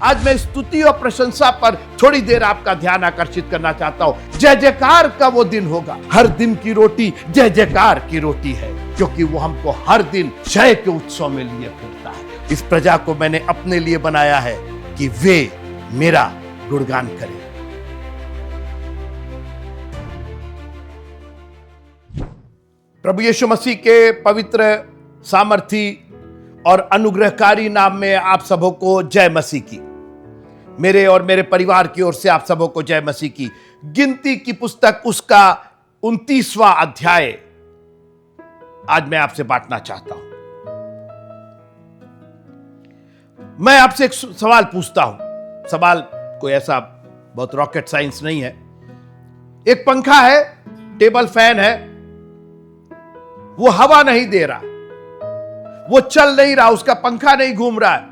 आज मैं स्तुति और प्रशंसा पर थोड़ी देर आपका ध्यान आकर्षित करना चाहता हूं। जय जयकार का वो दिन होगा। हर दिन की रोटी जय जयकार की रोटी है, क्योंकि वो हमको हर दिन जय के उत्सव में लिए फिरता है। इस प्रजा को मैंने अपने लिए बनाया है कि वे मेरा गुणगान करें। प्रभु यीशु मसीह के पवित्र, सामर्थी और अनुग्रहकारी नाम में आप सबों को जय मसीह की। मेरे और मेरे परिवार की ओर से आप सबों को जय मसीह की। गिनती की पुस्तक उसका 29वां अध्याय आज मैं आपसे बांटना चाहता हूं। मैं आपसे एक सवाल पूछता हूं। सवाल कोई ऐसा बहुत रॉकेट साइंस नहीं है। एक पंखा है, टेबल फैन है, वो हवा नहीं दे रहा, वो चल नहीं रहा, उसका पंखा नहीं घूम रहा है,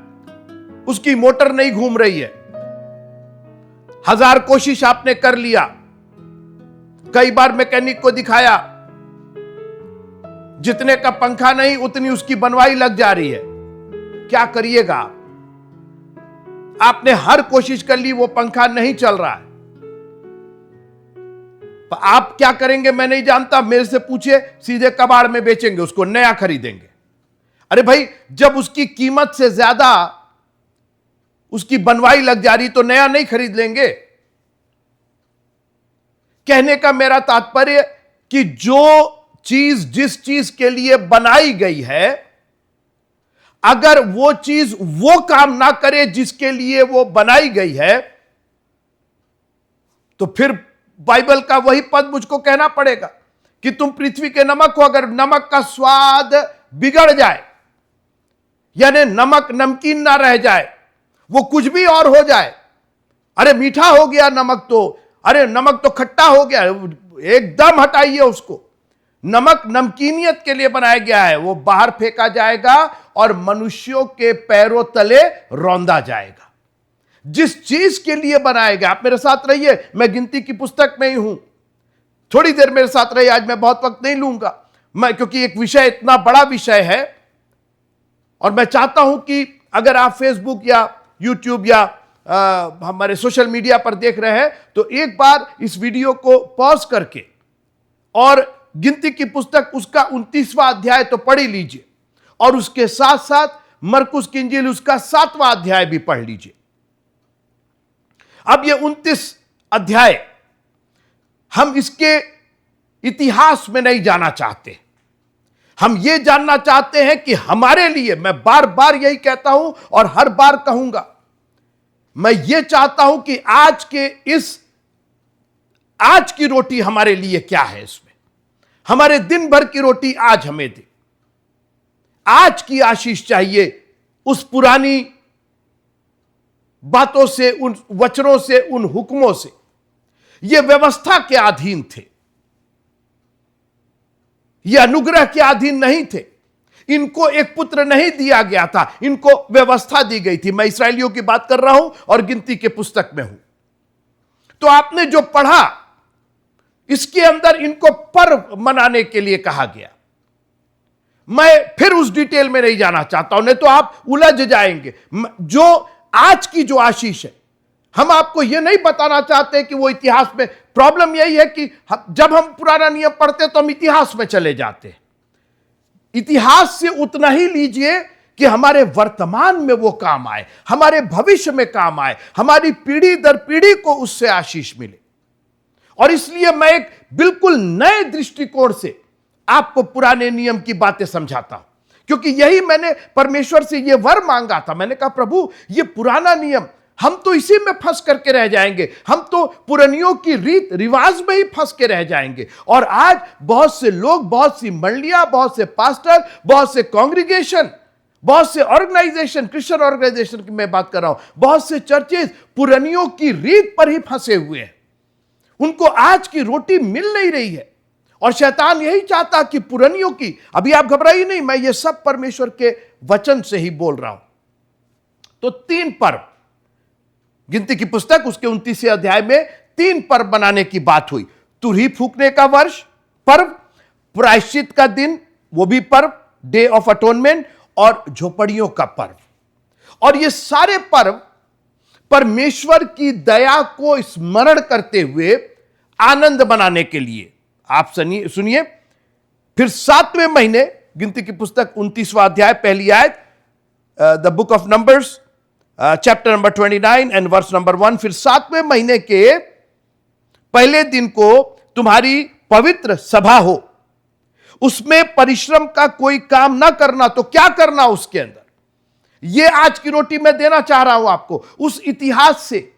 उसकी मोटर नहीं घूम रही है। 1000 कोशिश आपने कर लिया, कई बार मैकेनिक को दिखाया, जितने का पंखा नहीं उतनी उसकी बनवाई लग जा रही है। क्या करिएगा? आपने हर कोशिश कर ली, वो पंखा नहीं चल रहा है। तो आप क्या करेंगे मैं नहीं जानता। मेरे से पूछिए, सीधे कबाड़ में बेचेंगे, उसको नया खरीदेंगे। अरे भाई, जब उसकी कीमत से ज्यादा उसकी बनवाई लग जा रही तो नया नहीं खरीद लेंगे। कहने का मेरा तात्पर्य कि जो चीज जिस चीज के लिए बनाई गई है, अगर वो चीज वो काम ना करे जिसके लिए वो बनाई गई है, तो फिर बाइबल का वही पद मुझको कहना पड़ेगा कि तुम पृथ्वी के नमक हो। अगर नमक का स्वाद बिगड़ जाए, यानी नमक नमकीन ना रह जाए, वो कुछ भी और हो जाए, अरे मीठा हो गया नमक तो, अरे नमक तो खट्टा हो गया, एकदम हटाइए उसको। नमक नमकीनियत के लिए बनाया गया है, वो बाहर फेंका जाएगा और मनुष्यों के पैरों तले रौंदा जाएगा। जिस चीज के लिए बनाया गया, आप मेरे साथ रहिए, मैं गिनती की पुस्तक में ही हूं, थोड़ी देर मेरे साथ रहिए। आज मैं बहुत वक्त नहीं लूंगा, क्योंकि एक विषय इतना बड़ा विषय है और मैं चाहता हूं कि अगर आप फेसबुक या यूट्यूब या हमारे सोशल मीडिया पर देख रहे हैं तो एक बार इस वीडियो को पॉज करके और गिनती की पुस्तक उसका 29वां अध्याय तो पढ़ ही लीजिए, और उसके साथ साथ मरकुस की इंजील उसका 7वां अध्याय भी पढ़ लीजिए। अब ये 29 अध्याय हम इसके इतिहास में नहीं जाना चाहते। हम ये जानना चाहते हैं कि हमारे लिए, मैं बार बार यही कहता हूं और हर बार कहूंगा, मैं ये चाहता हूं कि आज की रोटी हमारे लिए क्या है। इसमें हमारे दिन भर की रोटी आज हमें दे। आज की आशीष चाहिए। उस पुरानी बातों से, उन वचनों से, उन हुक्मों से, ये व्यवस्था के अधीन थे, ये अनुग्रह के अधीन नहीं थे। इनको एक पुत्र नहीं दिया गया था, इनको व्यवस्था दी गई थी। मैं इस्राएलियों की बात कर रहा हूं और गिनती के पुस्तक में हूं। तो आपने जो पढ़ा, इसके अंदर इनको पर्व मनाने के लिए कहा गया। मैं फिर उस डिटेल में नहीं जाना चाहता हूं, नहीं तो आप उलझ जाएंगे। जो आज की जो आशीष है, हम आपको यह नहीं बताना चाहते कि वो इतिहास में। प्रॉब्लम यही है कि जब हम पुराना नियम पढ़ते तो हम इतिहास में चले जाते हैं। इतिहास से उतना ही लीजिए कि हमारे वर्तमान में वो काम आए, हमारे भविष्य में काम आए, हमारी पीढ़ी दर पीढ़ी को उससे आशीष मिले। और इसलिए मैं एक बिल्कुल नए दृष्टिकोण से आपको पुराने नियम की बातें समझाता हूं, क्योंकि यही मैंने परमेश्वर से यह वर मांगा था। मैंने कहा, प्रभु, ये पुराना नियम, हम तो इसी में फंस करके रह जाएंगे, हम तो पुरानियों की रीत रिवाज में ही फंस के रह जाएंगे। और आज बहुत से लोग, बहुत सी मंडलियां, बहुत से पास्टर, बहुत से कांग्रीगेशन, बहुत से ऑर्गेनाइजेशन, क्रिश्चियन ऑर्गेनाइजेशन की मैं बात कर रहा हूं, बहुत से चर्चेज पुरानियों की रीत पर ही फंसे हुए हैं। उनको आज की रोटी मिल नहीं रही है और शैतान यही चाहता कि पुरानियों की, अभी आप घबराइए नहीं, मैं ये सब परमेश्वर के वचन से ही बोल रहा हूं। तो 3 पर्व, गिनती की पुस्तक उसके 29वें अध्याय में 3 पर्व बनाने की बात हुई। तुरही फूकने का वर्ष पर्व, प्रायश्चित का दिन वो भी पर्व, डे ऑफ अटोनमेंट, और झोपड़ियों का पर्व। और ये सारे पर्व परमेश्वर की दया को स्मरण करते हुए आनंद मनाने के लिए। आप सुनिए, फिर 7वें महीने, गिनती की पुस्तक 29वां अध्याय पहली आयत, the book of numbers chapter number 29 and verse number 1। फिर 7वें महीने के पहले दिन को तुम्हारी पवित्र सभा हो, उसमें परिश्रम का कोई काम ना करना। तो क्या करना उसके अंदर? यह आज की रोटी मैं देना चाह रहा हूं आपको। उस इतिहास से,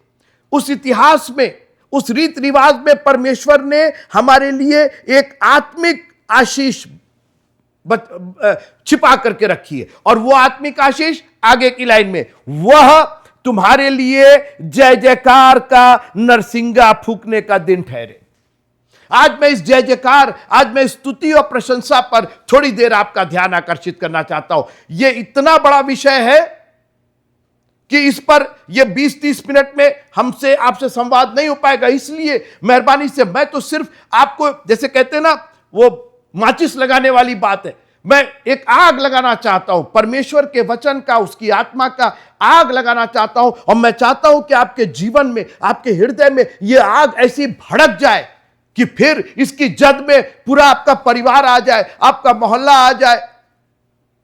उस इतिहास में, उस रीत रिवाज में परमेश्वर ने हमारे लिए एक आत्मिक आशीष छिपा करके रखी है। और वो आत्मिक आशीष आगे की लाइन में, वह तुम्हारे लिए जय जयकार का नरसिंगा फूंकने का दिन ठहरे। आज मैं इस जय जयकार, आज मैं स्तुति और प्रशंसा पर थोड़ी देर आपका ध्यान आकर्षित करना चाहता हूं। यह इतना बड़ा विषय है कि इस पर यह 20-30 मिनट में हमसे आपसे संवाद नहीं हो पाएगा। इसलिए मेहरबानी से मैं तो सिर्फ आपको, जैसे कहते हैं ना, वो माचिस लगाने वाली बात है, मैं एक आग लगाना चाहता हूं, परमेश्वर के वचन का, उसकी आत्मा का आग लगाना चाहता हूं। और मैं चाहता हूं कि आपके जीवन में, आपके हृदय में यह आग ऐसी भड़क जाए कि फिर इसकी जद में पूरा आपका परिवार आ जाए, आपका मोहल्ला आ जाए,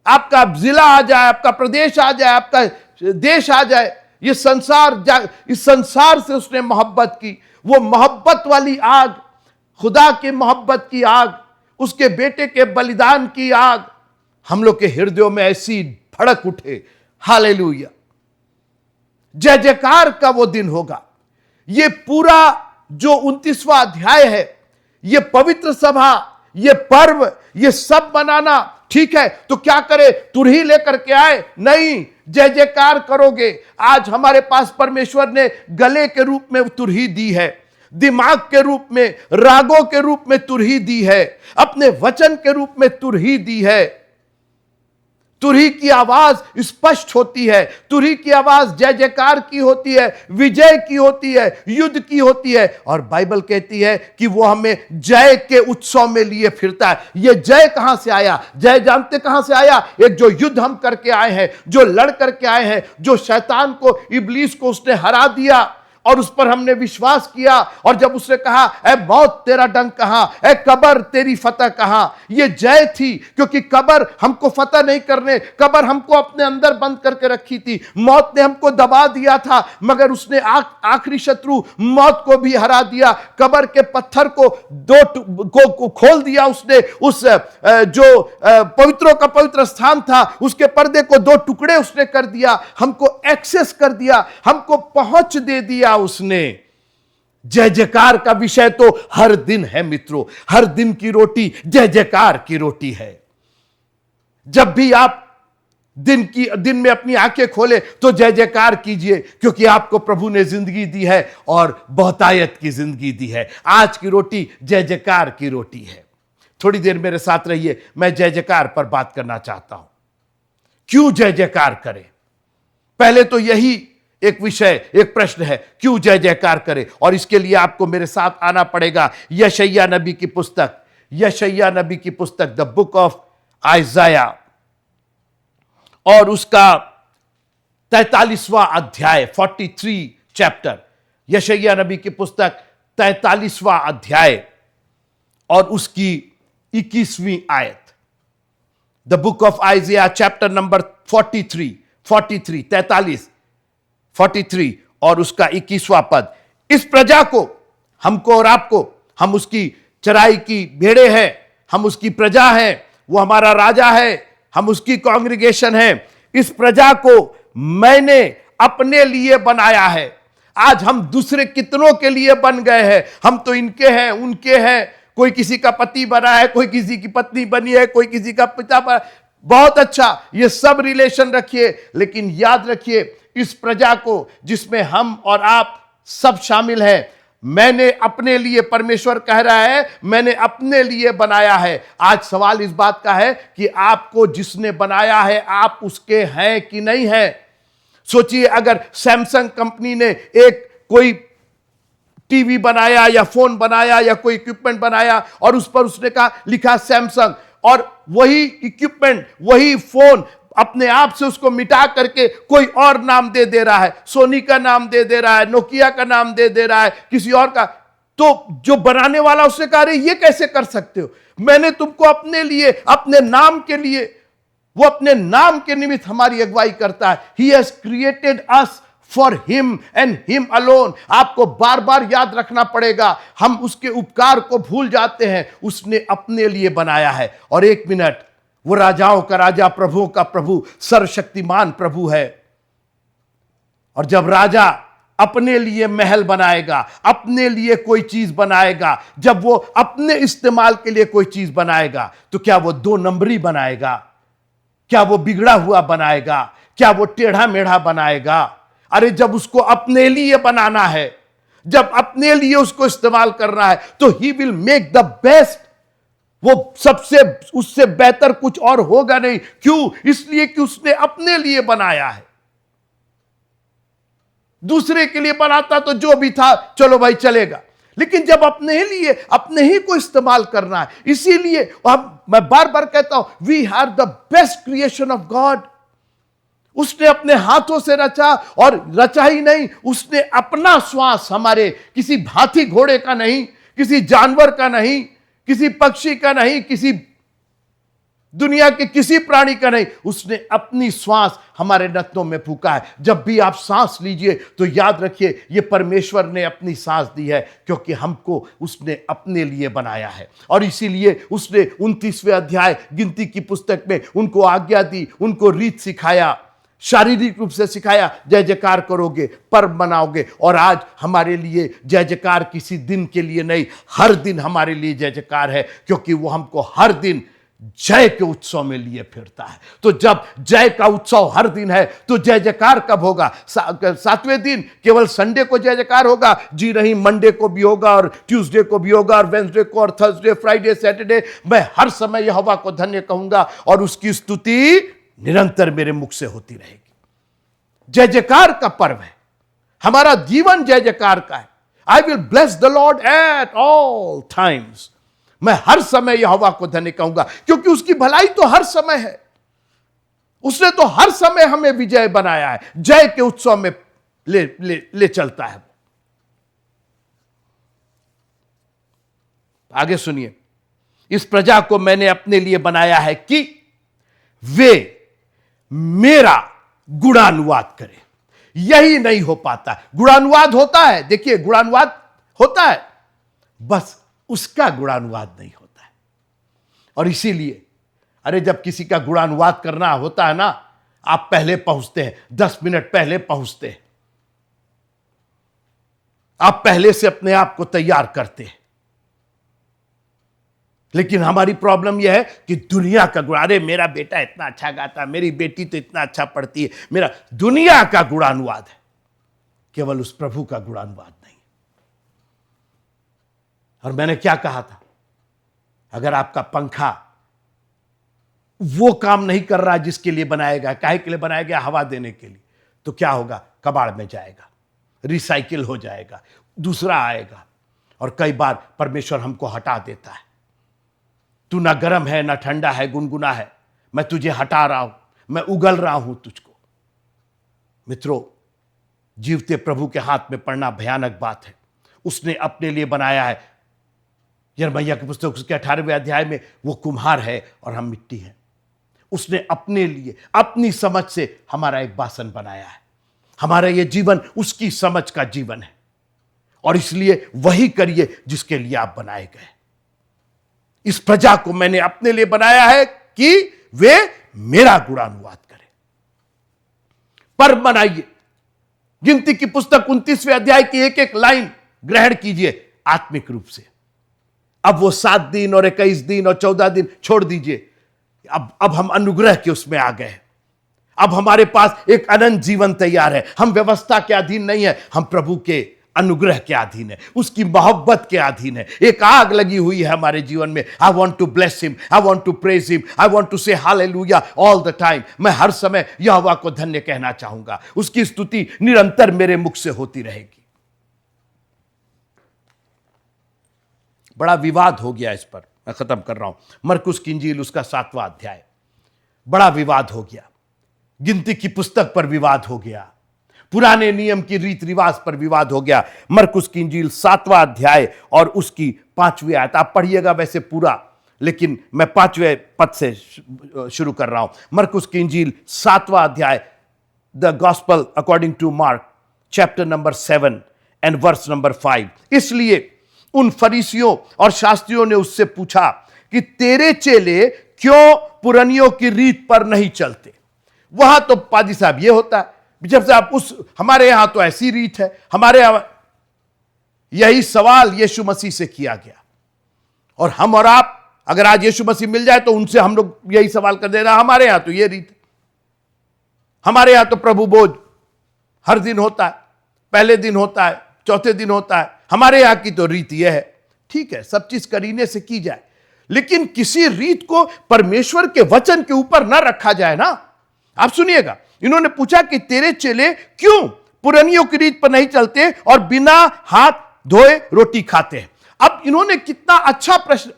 आपका जिला आ जाए, आपका प्रदेश आ जाए, आपका देश आ जाए। ये संसार, इस संसार से उसने मोहब्बत की, वो मोहब्बत वाली आग, खुदा की मोहब्बत की आग, उसके बेटे के बलिदान की आग हम लोग के हृदयों में ऐसी भड़क उठे। हालेलुया! जय जयकार का वो दिन होगा। ये पूरा जो 29वां अध्याय है, ये पवित्र सभा, ये पर्व, ये सब मनाना ठीक है। तो क्या करे? तुरही लेकर के आए? नहीं, जय जयकार करोगे। आज हमारे पास परमेश्वर ने गले के रूप में तुरही दी है, दिमाग के रूप में, रागों के रूप में तुरही दी है, अपने वचन के रूप में तुरही दी है। तुरही की आवाज स्पष्ट होती है, तुरही की आवाज जय जयकार की होती है, विजय की होती है, युद्ध की होती है। और बाइबल कहती है कि वो हमें जय के उत्सव में लिए फिरता है। ये जय कहां से आया? जय जानते कहां से आया? एक जो युद्ध हम करके आए हैं, जो लड़ करके आए हैं, जो शैतान को, इब्लीस को उसने हरा दिया और उस पर हमने विश्वास किया। और जब उसने कहा, ए मौत तेरा डंक कहां, ए कब्र तेरी फतह कहां, ये जय थी। क्योंकि कब्र हमको फतह नहीं करने, कब्र हमको अपने अंदर बंद करके रखी थी। मौत ने हमको दबा दिया था, मगर उसने आखिरी शत्रु मौत को भी हरा दिया। कब्र के पत्थर को को खोल दिया उसने। उस जो पवित्रों का पवित्र स्थान था, उसके पर्दे को 2 टुकड़े उसने कर दिया, हमको एक्सेस कर दिया, हमको पहुंच दे दिया उसने। जय जयकार का विषय तो हर दिन है मित्रों। हर दिन की रोटी जय जयकार की रोटी है। जब भी आप दिन में अपनी आंखें खोले तो जय जयकार कीजिए, क्योंकि आपको प्रभु ने जिंदगी दी है और बहुतायत की जिंदगी दी है। आज की रोटी जय जयकार की रोटी है। थोड़ी देर मेरे साथ रहिए, मैं जय जयकार पर बात करना चाहता हूं। क्यों जय जयकार करें? पहले तो यही एक विषय, एक प्रश्न है, क्यों जय जयकार करें? और इसके लिए आपको मेरे साथ आना पड़ेगा यशायाह नबी की पुस्तक, यशायाह नबी की पुस्तक, द बुक ऑफ आइजाया, और उसका 43वां अध्याय, 43 चैप्टर, यशायाह नबी की पुस्तक 43वां अध्याय और उसकी 21वीं आयत। The book of आइजाया chapter number 43 और उसका 21वां पद। इस प्रजा को, हमको और आपको, हम उसकी चराई की भेड़े हैं, हम उसकी प्रजा हैं, वो हमारा राजा है, हम उसकी कांग्रीगेशन है। इस प्रजा को मैंने अपने लिए बनाया है। आज हम दूसरे कितनों के लिए बन गए हैं। हम तो इनके हैं, उनके हैं, कोई किसी का पति बना है, कोई किसी की पत्नी बनी है, कोई किसी का पिता बना। बहुत अच्छा, ये सब रिलेशन रखिए, लेकिन याद रखिए, इस प्रजा को जिसमें हम और आप सब शामिल हैं, मैंने अपने लिए, परमेश्वर कह रहा है, मैंने अपने लिए बनाया है। आज सवाल इस बात का है कि आपको जिसने बनाया है, आप उसके हैं कि नहीं हैं। सोचिए, अगर सैमसंग कंपनी ने एक कोई टीवी बनाया या फोन बनाया या कोई इक्विपमेंट बनाया और उस पर उसने कहा, लिखा सैमसंग, और वही इक्विपमेंट, वही फोन अपने आप से उसको मिटा करके कोई और नाम दे दे रहा है, सोनी का नाम दे दे रहा है, नोकिया का नाम दे दे रहा है, किसी और का। तो जो बनाने वाला उससे कह रहे ये कैसे कर सकते हो? मैंने तुमको अपने लिए, अपने नाम के लिए, वो अपने नाम के निमित्त हमारी अगुवाई करता है। He has created us for him and him alone. आपको बार बार याद रखना पड़ेगा, हम उसके उपकार को भूल जाते हैं। उसने अपने लिए बनाया है। और एक मिनट, वो राजाओं का राजा, प्रभुओं का प्रभु, सर्वशक्तिमान प्रभु है। और जब राजा अपने लिए महल बनाएगा, अपने लिए कोई चीज बनाएगा, जब वो अपने इस्तेमाल के लिए कोई चीज बनाएगा, तो क्या वो 2 नंबरी बनाएगा? क्या वो बिगड़ा हुआ बनाएगा? क्या वो टेढ़ा मेढ़ा बनाएगा? अरे जब उसको अपने लिए बनाना है, जब अपने लिए उसको इस्तेमाल करना है, तो he will make the best. वो सबसे, उससे बेहतर कुछ और होगा नहीं। क्यों? इसलिए कि उसने अपने लिए बनाया है। दूसरे के लिए बनाता तो जो भी था चलो भाई चलेगा, लेकिन जब अपने लिए, अपने ही को इस्तेमाल करना है, इसीलिए मैं बार बार कहता हूं, we are the best creation of God. उसने अपने हाथों से रचा, और रचा ही नहीं, उसने अपना श्वास, हमारे किसी हाथी घोड़े का नहीं, किसी जानवर का नहीं, किसी पक्षी का नहीं, किसी दुनिया के किसी प्राणी का नहीं, उसने अपनी श्वास हमारे नथनों में फूंका है। जब भी आप सांस लीजिए तो याद रखिए, यह परमेश्वर ने अपनी सांस दी है, क्योंकि हमको उसने अपने लिए बनाया है। और इसीलिए उसने 29वें अध्याय गिनती की पुस्तक में उनको आज्ञा दी, उनको रीत सिखाया, शारीरिक रूप से सिखाया, जय जयकार करोगे, पर्व मनाओगे। और आज हमारे लिए जय जयकार किसी दिन के लिए नहीं, हर दिन हमारे लिए जय जयकार है, क्योंकि वो हमको हर दिन जय के उत्सव में लिए फिरता है। तो जब जय का उत्सव हर दिन है, तो जय जयकार कब होगा? 7वें दिन केवल संडे को जय जयकार होगा? जी नहीं, मंडे को भी होगा, और ट्यूसडे को भी होगा, और वेंसडे को, और थर्सडे, फ्राइडे, सैटरडे। मैं हर समय यहोवा को धन्य कहूंगा, और उसकी स्तुति निरंतर मेरे मुख से होती रहेगी। जय जयकार का पर्व है, हमारा जीवन जय जयकार का है। I will bless the Lord at all times. मैं हर समय यहोवा को धन्य कहूंगा, क्योंकि उसकी भलाई तो हर समय है। उसने तो हर समय हमें विजय बनाया है, जय के उत्सव में ले चलता है। आगे सुनिए, इस प्रजा को मैंने अपने लिए बनाया है कि वे मेरा गुणानुवाद करें। यही नहीं हो पाता। गुणानुवाद होता है, देखिए गुणानुवाद होता है, बस उसका गुणानुवाद नहीं होता है। और इसीलिए अरे जब किसी का गुणानुवाद करना होता है ना, आप पहले पहुंचते हैं, 10 मिनट पहले पहुंचते हैं, आप पहले से अपने आप को तैयार करते हैं। लेकिन हमारी प्रॉब्लम यह है कि दुनिया का गुण, अरे मेरा बेटा इतना अच्छा गाता, मेरी बेटी तो इतना अच्छा पढ़ती है, मेरा दुनिया का गुणानुवाद है, केवल उस प्रभु का गुणानुवाद नहीं। और मैंने क्या कहा था, अगर आपका पंखा वो काम नहीं कर रहा जिसके लिए बनाया गया, काहे के लिए बनाया गया? हवा देने के लिए, तो क्या होगा? कबाड़ में जाएगा, रिसाइकिल हो जाएगा, दूसरा आएगा। और कई बार परमेश्वर हमको हटा देता है। तू ना गर्म है ना ठंडा है, गुनगुना है, मैं तुझे हटा रहा हूं, मैं उगल रहा हूं तुझको। मित्रों, जीवते प्रभु के हाथ में पड़ना भयानक बात है। उसने अपने लिए बनाया है। यिर्मयाह की पुस्तक उसके 18वें अध्याय में वो कुम्हार है और हम मिट्टी हैं। उसने अपने लिए, अपनी समझ से हमारा एक बासन बनाया है। हमारा ये जीवन उसकी समझ का जीवन है, और इसलिए वही करिए जिसके लिए आप बनाए गए। इस प्रजा को मैंने अपने लिए बनाया है कि वे मेरा गुणानुवाद करें। पर्व मनाइए। गिनती की पुस्तक 29वें अध्याय की एक एक लाइन ग्रहण कीजिए आत्मिक रूप से। अब वो 7 दिन और 21 दिन और 14 दिन छोड़ दीजिए। अब हम अनुग्रह के उसमें आ गए। अब हमारे पास एक अनंत जीवन तैयार है। हम व्यवस्था के अधीन नहीं है, हम प्रभु के अनुग्रह के अधीन है, उसकी मोहब्बत के अधीन है। एक आग लगी हुई है हमारे जीवन में। I want to bless him, I want to praise him, I want to say hallelujah all the time. मैं हर समय यहोवा को धन्य कहना चाहूंगा। उसकी स्तुति निरंतर मेरे मुख से होती रहेगी। बड़ा विवाद हो गया इस पर, मैं खत्म कर रहा हूं। मरकुस की इंजील उसका 7वां अध्याय, बड़ा विवाद हो गया। गिनती की पुस्तक पर विवाद हो गया, पुराने नियम की रीत रिवाज पर विवाद हो गया। मरकुस की इंजील 7वां अध्याय और उसकी 5वीं आयत आप पढ़िएगा वैसे पूरा, लेकिन मैं 5वें पद से शुरू कर रहा हूं। मरकुस की इंजील 7वां अध्याय, the gospel according to Mark chapter number 7 and verse number 5। इसलिए उन फरीसियों और शास्त्रियों ने उससे पूछा कि तेरे चेले क्यों पुरानियों की रीत पर नहीं चलते। वहां तो पादी साहब ये होता है, जब से आप हमारे यहां तो ऐसी रीत है, हमारे यहां यही सवाल यीशु मसीह से किया गया। और हम और आप अगर आज यीशु मसीह मिल जाए तो उनसे हम लोग यही सवाल कर देना, हमारे यहां तो ये रीत है, हमारे यहां तो प्रभु भोज हर दिन होता है, पहले दिन होता है, चौथे दिन होता है, हमारे यहां की तो रीत यह है। ठीक है, सब चीज करीने से की जाए, लेकिन किसी रीत को परमेश्वर के वचन के ऊपर ना रखा जाए ना। आप सुनिएगा, इन्होंने पूछा कि तेरे चेले क्यों पुरानियों की रीत पर नहीं चलते और बिना हाथ धोए रोटी खाते हैं। अब इन्होंने कितना अच्छा प्रश्न,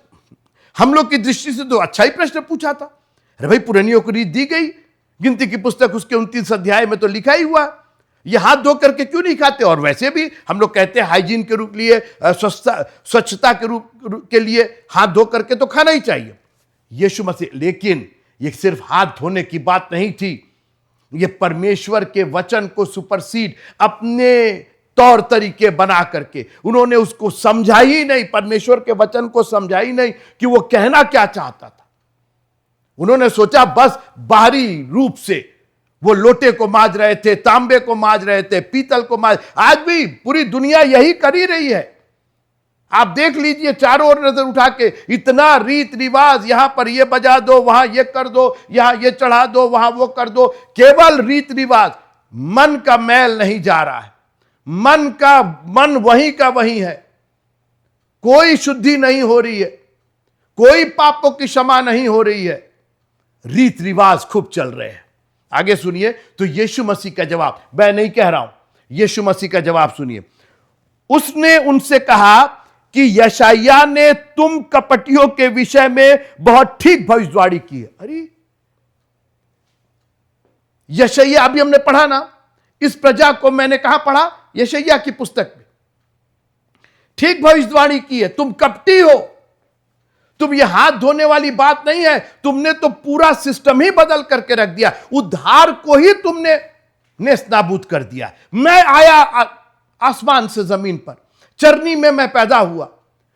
हम लोग की दृष्टि से तो अच्छा ही प्रश्न पूछा था। अरे भाई, पुरानियों की रीत दी गई, गिनती की पुस्तक उसके 29 अध्याय में तो लिखा ही हुआ, ये हाथ धो करके क्यों नहीं खाते। और वैसे भी हम लोग कहते हैं हाइजीन के रूप लिए, स्वच्छता के रूप के लिए हाथ धो करके तो खाना ही चाहिए। यीशु मसीह, लेकिन ये सिर्फ हाथ धोने की बात नहीं थी, ये परमेश्वर के वचन को सुपरसीड अपने तौर तरीके बना करके उन्होंने उसको समझा ही नहीं, परमेश्वर के वचन को समझा ही नहीं कि वो कहना क्या चाहता था। उन्होंने सोचा बस बाहरी रूप से वो लोटे को मांज रहे थे, तांबे को मांज रहे थे, पीतल को मांज, आज भी पूरी दुनिया यही कर ही रही है। आप देख लीजिए चारों ओर नजर उठा के, इतना रीत रिवाज, यहां पर ये बजा दो, वहां ये कर दो, यहां ये चढ़ा दो, वहां वो कर दो, केवल रीत रिवाज। मन का मैल नहीं जा रहा है, मन वही का वही है, कोई शुद्धि नहीं हो रही है, कोई पापों की क्षमा नहीं हो रही है, रीत रिवाज खूब चल रहे हैं। आगे सुनिए तो यीशु मसीह का जवाब, मैं नहीं कह रहा हूं, यीशु मसीह का जवाब सुनिए। उसने उनसे कहा कि यशायाह ने तुम कपटियों के विषय में बहुत ठीक भविष्यवाणी की है। अरे यशायाह, अभी हमने पढ़ा ना, इस प्रजा को मैंने कहां पढ़ा, यशायाह की पुस्तक में ठीक भविष्यवाणी की है। तुम कपटी हो, तुम ये हाथ धोने वाली बात नहीं है, तुमने तो पूरा सिस्टम ही बदल करके रख दिया, उद्धार को ही तुमने नेस्त नाबूद कर दिया। मैं आया आसमान से जमीन पर, चरनी में मैं पैदा हुआ,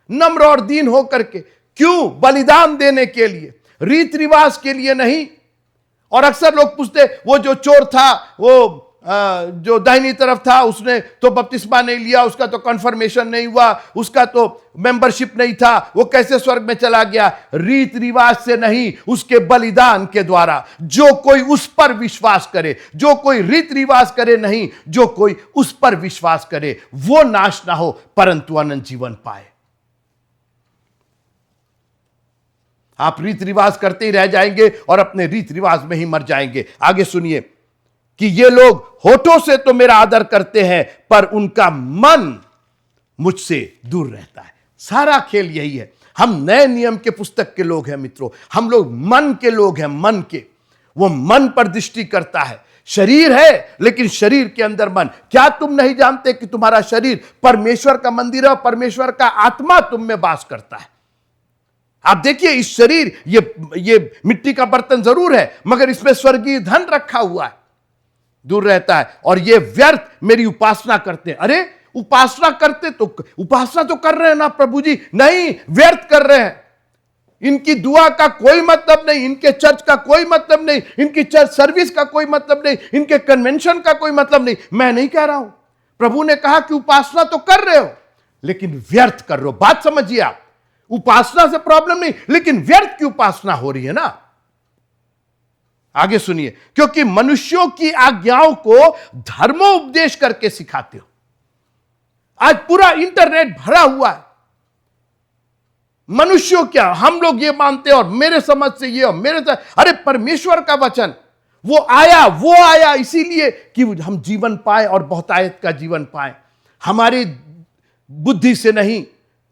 नम्र और दीन होकर के, क्यों? बलिदान देने के लिए, रीत रिवाज के लिए नहीं। और अक्सर लोग पूछते, वो जो चोर था, वो जो दाहिनी तरफ था, उसने तो बपतिस्मा नहीं लिया, उसका तो कन्फर्मेशन नहीं हुआ, उसका तो मेंबरशिप नहीं था, वो कैसे स्वर्ग में चला गया? रीत रिवाज से नहीं, उसके बलिदान के द्वारा। जो कोई उस पर विश्वास करे, जो कोई रीत रिवाज करे नहीं, जो कोई उस पर विश्वास करे, वो नाश ना हो परंतु अनंत जीवन पाए। आप रीत रिवाज करते ही रह जाएंगे और अपने रीत रिवाज में ही मर जाएंगे। आगे सुनिए कि ये लोग होठों से तो मेरा आदर करते हैं, पर उनका मन मुझसे दूर रहता है। सारा खेल यही है। हम नए नियम के पुस्तक के लोग हैं मित्रों, हम लोग मन के लोग हैं, मन के। वो मन पर दृष्टि करता है। शरीर है, लेकिन शरीर के अंदर मन। क्या तुम नहीं जानते कि तुम्हारा शरीर परमेश्वर का मंदिर है, परमेश्वर का आत्मा तुम में वास करता है। आप देखिए, इस शरीर, ये मिट्टी का बर्तन जरूर है, मगर इसमें स्वर्गीय धन रखा हुआ है, दूर रहता है। और ये व्यर्थ मेरी उपासना करते हैं। अरे उपासना करते तो उपासना तो कर रहे हैं ना प्रभु जी, नहीं, व्यर्थ कर रहे हैं। इनकी दुआ का कोई मतलब नहीं, इनके चर्च का कोई मतलब नहीं, इनकी चर्च सर्विस का कोई मतलब नहीं, इनके कन्वेंशन का कोई मतलब नहीं। मैं नहीं कह रहा हूं, प्रभु ने कहा कि उपासना तो कर रहे हो, लेकिन व्यर्थ कर रहे हो। बात समझिए आप, उपासना से प्रॉब्लम नहीं, लेकिन व्यर्थ की उपासना हो रही है ना। आगे सुनिए, क्योंकि मनुष्यों की आज्ञाओं को धर्मोपदेश करके सिखाते हो। आज पूरा इंटरनेट भरा हुआ है, मनुष्यों क्या, हम लोग ये मानते हैं और मेरे समझ से ये और मेरे से, अरे परमेश्वर का वचन वो आया इसीलिए कि हम जीवन पाए और बहुतायत का जीवन पाए। हमारी बुद्धि से नहीं,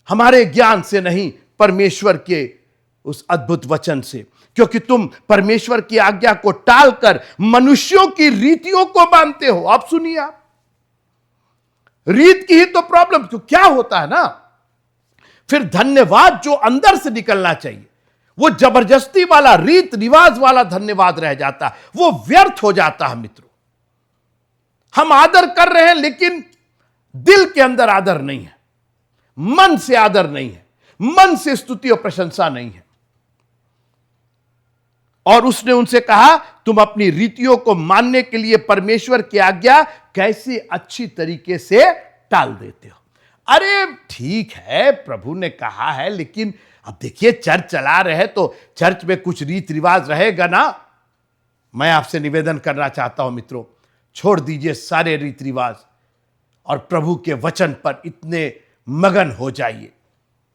हमारे ज्ञान से नहीं, परमेश्वर के उस अद्भुत वचन से। क्योंकि तुम परमेश्वर की आज्ञा को टालकर मनुष्यों की रीतियों को मानते हो। अब सुनिए, आप रीत की ही तो प्रॉब्लम। तो क्या होता है ना, फिर धन्यवाद जो अंदर से निकलना चाहिए वो जबरदस्ती वाला, रीत रिवाज वाला धन्यवाद रह जाता है, वो व्यर्थ हो जाता है। मित्रों, हम आदर कर रहे हैं लेकिन दिल के अंदर आदर नहीं है, मन से आदर नहीं है, मन से स्तुति और प्रशंसा नहीं है। और उसने उनसे कहा, तुम अपनी रीतियों को मानने के लिए परमेश्वर की आज्ञा कैसे अच्छी तरीके से टाल देते हो। अरे ठीक है, प्रभु ने कहा है, लेकिन अब देखिए चर्च चला रहे तो चर्च में कुछ रीत रिवाज रहेगा ना। मैं आपसे निवेदन करना चाहता हूं मित्रों, छोड़ दीजिए सारे रीत रिवाज और प्रभु के वचन पर इतने मगन हो जाइए।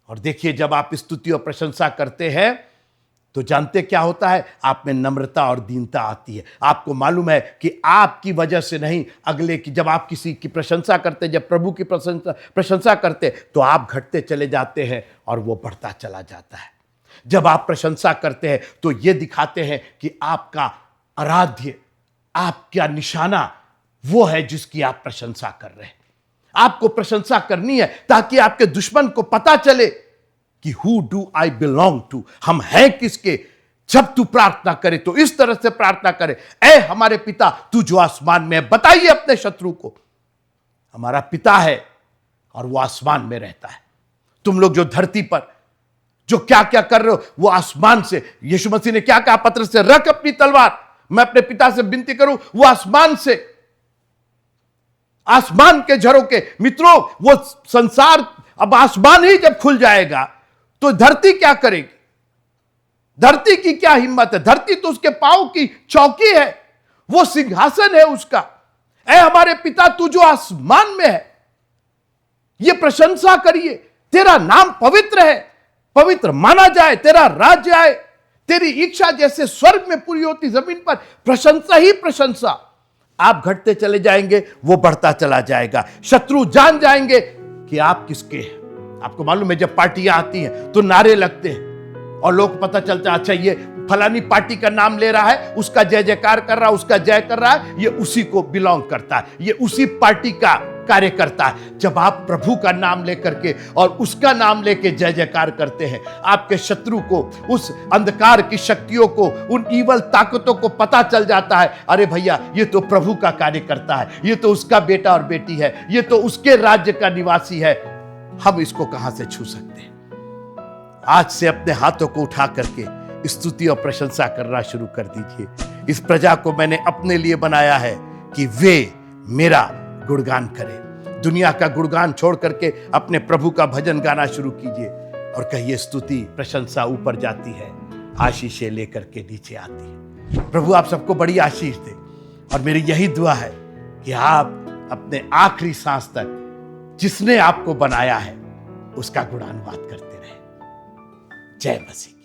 और देखिए, जब आप स्तुति और प्रशंसा करते हैं तो जानते क्या होता है, आप में नम्रता और दीनता आती है। आपको मालूम है कि आपकी वजह से नहीं, अगले की, जब आप किसी की प्रशंसा करते, जब प्रभु की प्रशंसा करते तो आप घटते चले जाते हैं और वो बढ़ता चला जाता है। जब आप प्रशंसा करते हैं तो ये दिखाते हैं कि आपका आराध्य, आपका निशाना वो है जिसकी आप प्रशंसा कर रहे हैं। आपको प्रशंसा करनी है ताकि आपके दुश्मन को पता चले कि who do I belong to, हम हैं किसके। जब तू प्रार्थना करे तो इस तरह से प्रार्थना करे, ऐ हमारे पिता तू जो आसमान में है। बताइए अपने शत्रु को हमारा पिता है और वो आसमान में रहता है। तुम लोग जो धरती पर जो क्या क्या कर रहे हो वो आसमान से, यीशु मसीह ने क्या कहा पत्रस से, रख अपनी तलवार, मैं अपने पिता से विनती करूं वो आसमान से, आसमान के झरोके। मित्रों, वो संसार, अब आसमान ही जब खुल जाएगा तो धरती क्या करेगी? धरती की क्या हिम्मत है? धरती तो उसके पांव की चौकी है, वो सिंहासन है उसका। ऐ हमारे पिता तू जो आसमान में है, ये प्रशंसा करिए, तेरा नाम पवित्र है, पवित्र माना जाए, तेरा राज्य आए, तेरी इच्छा जैसे स्वर्ग में पूरी होती जमीन पर। प्रशंसा ही प्रशंसा। आप घटते चले जाएंगे, वो बढ़ता चला जाएगा। शत्रु जान जाएंगे कि आप किसके हैं। आपको मालूम है, जब पार्टियां आती हैं तो नारे लगते हैं और लोग पता चलता है, अच्छा ये फलानी पार्टी का नाम ले रहा है, उसका जय जयकार कर रहा है, उसका जय कर रहा है, ये उसी को बिलोंग करता है, ये उसी पार्टी का कार्यकर्ता है। जब आप प्रभु का नाम लेकर के और उसका नाम लेके जय जयकार करते हैं, आपके शत्रु को, उस अंधकार की शक्तियों को, उन ईवल ताकतों को पता चल जाता है, अरे भैया ये तो प्रभु का कार्यकर्ता है, ये तो उसका बेटा और बेटी है, ये तो उसके राज्य का निवासी है, हम इसको कहां से छू सकते हैं। आज से अपने हाथों को उठा करके स्तुति और प्रशंसा करना शुरू कर दीजिए। इस प्रजा को मैंने अपने लिए बनाया है कि वे मेरा गुणगान करें। दुनिया का गुणगान छोड़ करके अपने प्रभु का भजन गाना शुरू कीजिए और कहिए, स्तुति प्रशंसा ऊपर जाती है, आशीषें लेकर के नीचे आती है। प्रभु आप सबको बड़ी आशीष दे और मेरी यही दुआ है कि आप अपने आखिरी सांस तक जिसने आपको बनाया है उसका गुणानुवाद करते रहे। जय मसीह।